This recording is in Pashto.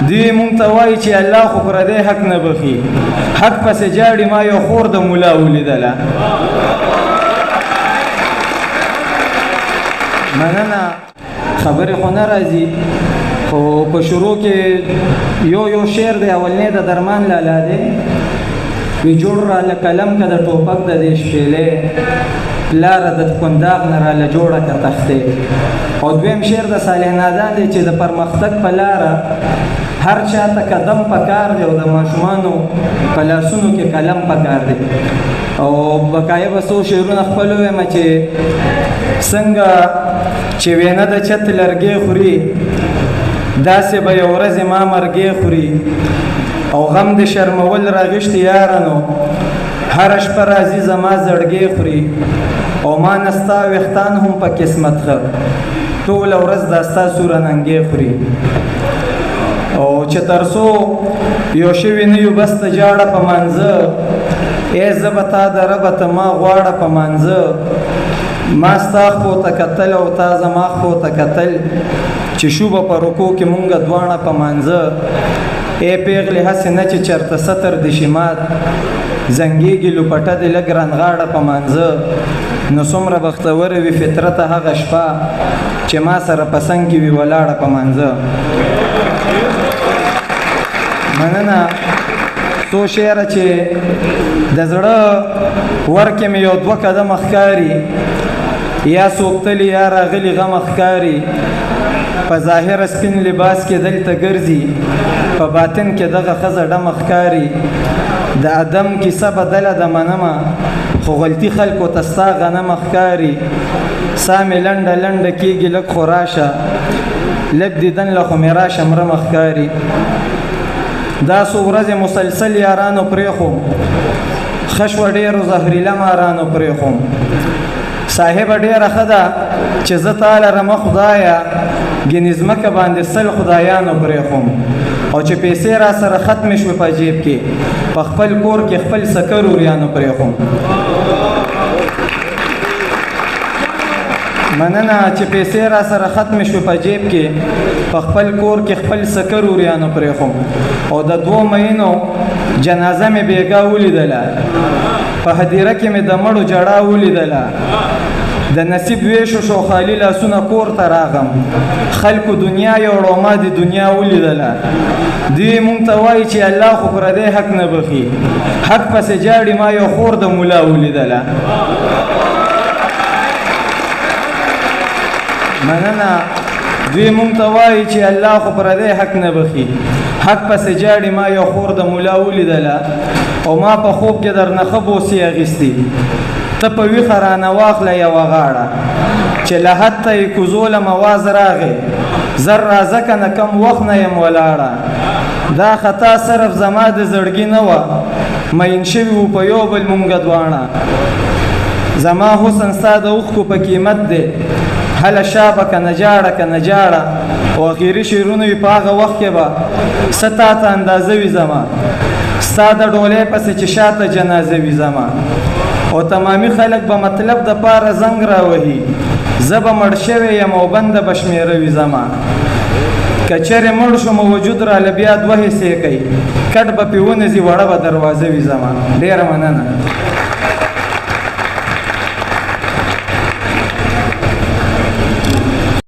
دوی مونږ ته وایي چې الله خو پردی حق نه بخي. حق پسې جاړي ما یو خور د ملا ولیدله. مننه خبرې خو نه راځي، خو په شروع کې یو شعر دی اولنی د درمان لالا دی. وی جوړ راله قلم که د ټوپک د دې شپېلې، پلاره د کنداغ نه راله جوړه که تختې. او دویم شعر د صالح نادان دی چې د پرمختګ په لاره هر چا ته قدم پکار دی او د ماشومانو په لاسونو کې قلم پکار دی. او بقایه به څو شعرونه خپل ووایم چې څنګه چې وینه د چت لرګې خوري، داسې به یو ورځ ما مرګې خوري. او غم د شرمول راغشتي یارانو، هره شپه راځي زما زړګې خوري. او ما نستا ویښتان هم په قسمت ښه، ټوله ورځ دا ستا سوره ننګې خوري. او چې تر څو یو شوي نه یو بس ته جاړه په منځه، ای زه به تا د ربه ته ما غواړه په منځه. ما ستا خپو ته کتل او تا زما خپو ته کتل، چې شو به په رکو کې مونږه دواړه په منځه. ای پیغلې هسې نه چې چرته ستر د شمات، زنګېږي لوپټه دې لږ رنغاړه په منځه. نو څومره بختوره وي فطرته هغه شپه، چې ما سره په څنګ کې وي ولاړه په منځه. مننه څو شعره چې د زړه ورکې مې یو دوه قدمه ښکاري، یا سوکتلی یا راغلی غمه ښکاري. په ظاهره سپین لباس کې دلته ګرځي، په باطن کې دغه ښځه ډمه ښکاري. د ادم کیسه بدله د منمه، خو غلطي خلکو ته ستا غنمه ښکاري. سا مې لنډه لنډه کېږي لږ خو راشه، لږ دیدن له خو مې راشه مرمه ښکاري. دا څو ورځې مسلسل یارانو پرېښوم، ښه شوه ډېرو زهریله مارانو پرېښوم. صاحبه ډېره ښه ده چې زه تا لرمه خدایه، ګینې ځمکه باندې سل خدایانو پرېښوم. او چې پیسې را سره ختمې شوې په جیب کې، په خپل کور کې خپل سکر وریانو پرېښوم. مننه چې پیسې را سره ختمې شوې په جیب کې، په خپل کور کې خپل سکر وریانو پرېښوم. او د 2 مهینو جنازه مې بیګا ولیدله، په هدیره کې مې د مړو جړا ولیدله. د نصیب ویشو شو خالی لاسونه کور ته راغم، خلکو دنیا یوړو ما د دنیا ولیدله. دوی مونږ ته وایي چې الله خو پردی حق نه بخي. حق پسې جاړي ما یو خور د ملا ولیدله. مننه دوی مونږ ته وایي چې الله خو پردی حق نه بخي. حق پسې جاړي ما یو خور د ملا ولیدله. او ما په خوب کې درنه ښه بوسې اخیستي، ته په ویښه رانه واخله یوه غاړه. چې له حد ته یې کوزولم اواز راغی، زر راځه که نه کم وخت نه یم ولاړه. دا خطا صرف زما د زړګي نه وه، مین شوي وو په یو بل مونږه دواړه. زما حسن ستا د اوښکو په قیمت دی، هله شابه که نه جاړه که نه جاړه. او اخري شعرونه وي په هغه وخت کې به څه تا ته اندازه وي زما، ستا د ډولۍ پسې چې شاته جنازه وي زما. او تمامي خلک به مطلب د پاره زنګ راوهي، زه به مړ شوی یم او بنده به شمېره وي زما. که چېرې مړ شم وجود راله بیا 2 حصې کوي، کټ به پې ونځي وړه به دروازه وي زما. ډېره مننه.